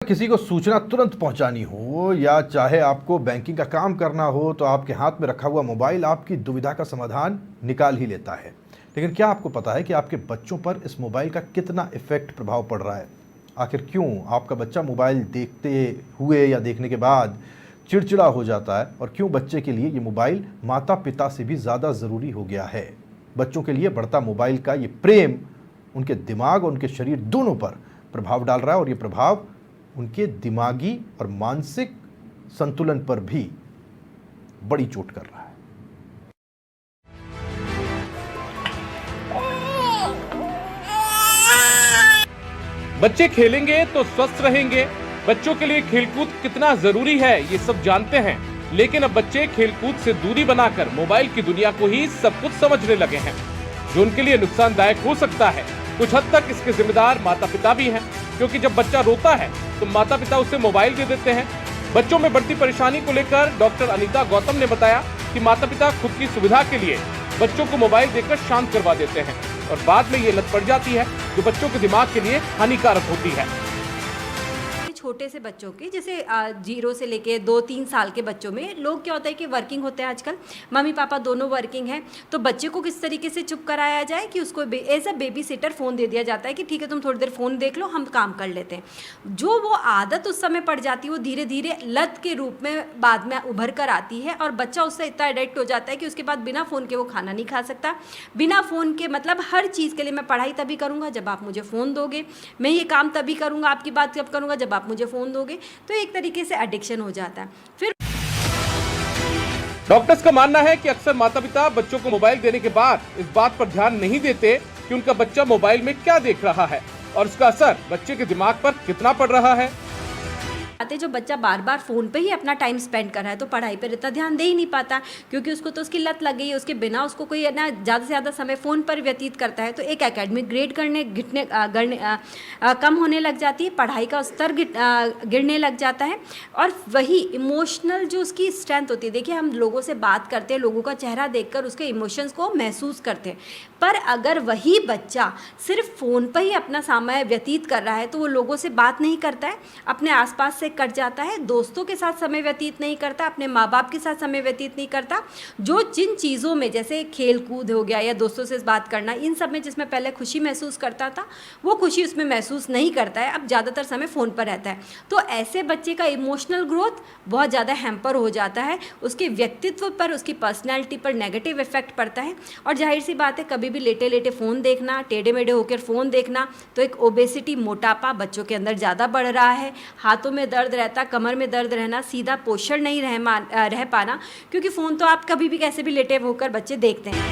किसी को सूचना तुरंत पहुंचानी हो या चाहे आपको बैंकिंग का काम करना हो तो आपके हाथ में रखा हुआ मोबाइल आपकी दुविधा का समाधान निकाल ही लेता है। लेकिन क्या आपको पता है कि आपके बच्चों पर इस मोबाइल का कितना इफेक्ट प्रभाव पड़ रहा है? आखिर क्यों आपका बच्चा मोबाइल देखते हुए या देखने के बाद चिड़चिड़ा हो जाता है और क्यों बच्चे के लिए ये मोबाइल माता पिता से भी ज़्यादा ज़रूरी हो गया है? बच्चों के लिए बढ़ता मोबाइल का ये प्रेम उनके दिमाग और उनके शरीर दोनों पर प्रभाव डाल रहा है और ये प्रभाव उनके दिमागी और मानसिक संतुलन पर भी बड़ी चोट कर रहा है। बच्चे खेलेंगे तो स्वस्थ रहेंगे। बच्चों के लिए खेलकूद कितना जरूरी है ये सब जानते हैं, लेकिन अब बच्चे खेलकूद से दूरी बनाकर मोबाइल की दुनिया को ही सब कुछ समझने लगे हैं, जो उनके लिए नुकसानदायक हो सकता है। कुछ हद तक इसके जिम्मेदार माता पिता भी हैं, क्योंकि जब बच्चा रोता है तो माता पिता उसे मोबाइल दे देते हैं। बच्चों में बढ़ती परेशानी को लेकर डॉक्टर अनीता गौतम ने बताया कि माता पिता खुद की सुविधा के लिए बच्चों को मोबाइल देकर शांत करवा देते हैं और बाद में ये लत पड़ जाती है, जो बच्चों के दिमाग के लिए हानिकारक होती है। छोटे से बच्चों के जैसे 0 से लेके 2-3 साल के बच्चों में लोग क्या होता है कि वर्किंग होते हैं आजकल, मम्मी पापा दोनों वर्किंग हैं, तो बच्चे को किस तरीके से चुप कराया जाए कि उसको as a babysitter phone दे दिया जाता है कि ठीक है तुम थोड़ी देर फ़ोन देख लो, हम काम कर लेते हैं। जो वो आदत उस समय पड़ जाती है वो धीरे धीरे लत के रूप में बाद में उभर कर आती है और बच्चा उससे इतना एडिक्ट हो जाता है कि उसके बाद बिना फ़ोन के वो खाना नहीं खा सकता। बिना फ़ोन के मतलब हर चीज़ के लिए मैं पढ़ाई तभी करूँगा जब आप मुझे फ़ोन दोगे, मैं ये काम तभी करूँगा, आपकी बात कब करूँगा जब आप मुझे फ़ोन दोगे। तो एक तरीके से एडिक्शन हो जाता है। फिर डॉक्टर्स का मानना है कि अक्सर माता पिता बच्चों को मोबाइल देने के बाद इस बात पर ध्यान नहीं देते कि उनका बच्चा मोबाइल में क्या देख रहा है और उसका असर बच्चे के दिमाग पर कितना पड़ रहा है। जो बच्चा बार बार फ़ोन पे ही अपना टाइम स्पेंड कर रहा है तो पढ़ाई पर इतना ध्यान दे ही नहीं पाता, क्योंकि उसको तो उसकी लत लग गई है। उसके बिना उसको कोई ना ज़्यादा से ज़्यादा समय फ़ोन पर व्यतीत करता है तो एक एकेडमिक ग्रेड कम होने लग जाती है, पढ़ाई का स्तर गिरने लग जाता है और वही इमोशनल जो उसकी स्ट्रेंथ होती है। देखिए हम लोगों से बात करते हैं, लोगों का चेहरा देखकर उसके इमोशंस को महसूस करते हैं, पर अगर वही बच्चा सिर्फ फ़ोन पर ही अपना समय व्यतीत कर रहा है तो वो लोगों से बात नहीं करता है, अपने आसपास से कट जाता है, दोस्तों के साथ समय व्यतीत नहीं करता, अपने माँ बाप के साथ समय व्यतीत नहीं करता। जो जिन चीज़ों में जैसे खेल कूद हो गया या दोस्तों से बात करना, इन सब में जिसमें पहले खुशी महसूस करता था वो खुशी उसमें महसूस नहीं करता है, अब ज़्यादातर समय फ़ोन पर रहता है। तो ऐसे बच्चे का इमोशनल ग्रोथ बहुत ज़्यादा हैम्पर हो जाता है, उसके व्यक्तित्व पर, उसकी पर्सनैलिटी पर नेगेटिव इफेक्ट पड़ता है। और जाहिर सी बात है कभी भी लेटे लेटे फ़ोन देखना, टेढ़े मेढ़े होकर फ़ोन देखना, तो एक ओबेसिटी, मोटापा बच्चों के अंदर ज़्यादा बढ़ रहा है। हाथों में दर्द रहता, कमर में दर्द रहना, सीधा पोषण नहीं रह पाना, क्योंकि फ़ोन तो आप कभी भी कैसे भी लेटे होकर बच्चे देखते हैं।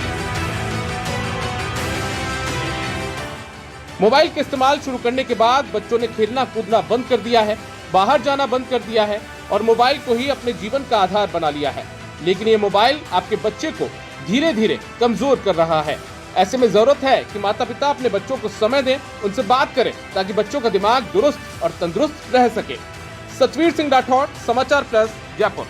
मोबाइल के इस्तेमाल शुरू करने के बाद बच्चों ने खेलना कूदना बंद कर दिया है, बाहर जाना बंद कर दिया है और मोबाइल को ही अपने जीवन का आधार बना लिया है। लेकिन ये मोबाइल आपके बच्चे को धीरे धीरे कमजोर कर रहा है। ऐसे में जरूरत है कि माता पिता अपने बच्चों को समय दें, उनसे बात करें ताकि बच्चों का दिमाग दुरुस्त और तंदुरुस्त रह सके। सतवीर सिंह राठौड़, समाचार प्लस, जयपुर।